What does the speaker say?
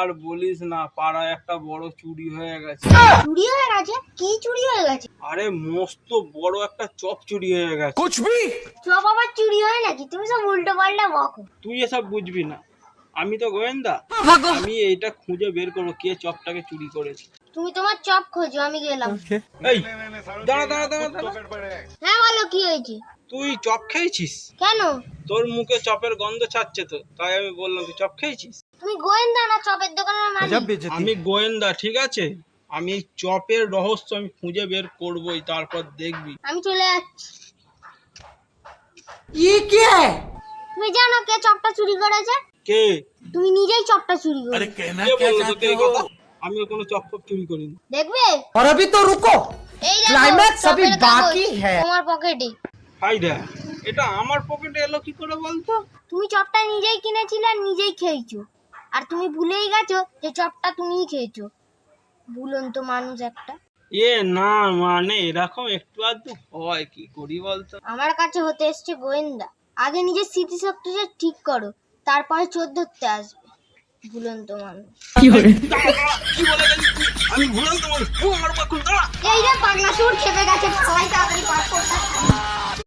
আর বলিস না, পাড়ায় একটা বড় চুরি হয়ে গেছে। চুরি হয়ে গেছে? কি চুরি হয়ে গেছে? আরে মস্ত বড় একটা চপ চুরি হয়ে গেছে। চপ আবার চুরি হয় নাকি? তুমি সব উল্টো পাল্টা বকো। তুই এসব বুঝবি না, আমি তো গোয়েন্দা। আমি এইটা খুঁজে বের করবো কে চপটাকে চুরি করেছে। তুমি তোমার চপ খোঁজো, আমি গেলাম। এই দাঁড়া দাঁড়া দাঁড়া দাঁড়া, হ্যাঁ বলো, কি হয়েছে? তুই চপ খেয়েছিস? কেন? তোর মুখে চপের গন্ধ ছাড়ছে তো, তাই আমি বললাম তুই চপ খেয়েছিস। তুমি গোয়েন্দা না চপের দোকানের মালিক? আমি গোয়েন্দা, ঠিক আছে। আমি চপের রহস্য আমি খুঁজে বের করবোই, তারপর দেখবি। আমি চলে যাচ্ছি। क्या है? তুমি জানো কে চপটা চুরি করেছে? কে? তুমি নিজেই চপটা চুরি করেছো। কে বললো তোকে এই কথা? আমি কোনো চপ ফপ চুরি করিনি। দেখবে? और अभी तो रुको, এই দেখো, क्लाइमैक्स अभी চপের কাগজ बाकी है। তোমার পকেটে। হাই দা, এটা আমার পকেটে এলো কি করে বলতো? তুমি চপটা নিজেই কিনেছিলে আর নিজেই খেয়েছো, আর তুমি ভুলেই গেছো যে চপটা তুমিই খেয়েছো। ভুলন্ত মানুষ একটা। না মানে এরকম একটু আধটু হয়, কি করি বলতো? আমার কাছে হতে এসছে গোয়েন্দা। আগে নিজের স্মৃতিশক্তিটা ঠিক করো, তারপরে চোর ধরতে আসবে। ভুলন্ত মানুষ। কি বলে গেলি তুই? আমি ভুলাম তোমার, আমার বাকুল দাঁড়া। এই রে পাগলা চোর খেপে গেছে, সবাই তাড়াতাড়ি পাস করতে।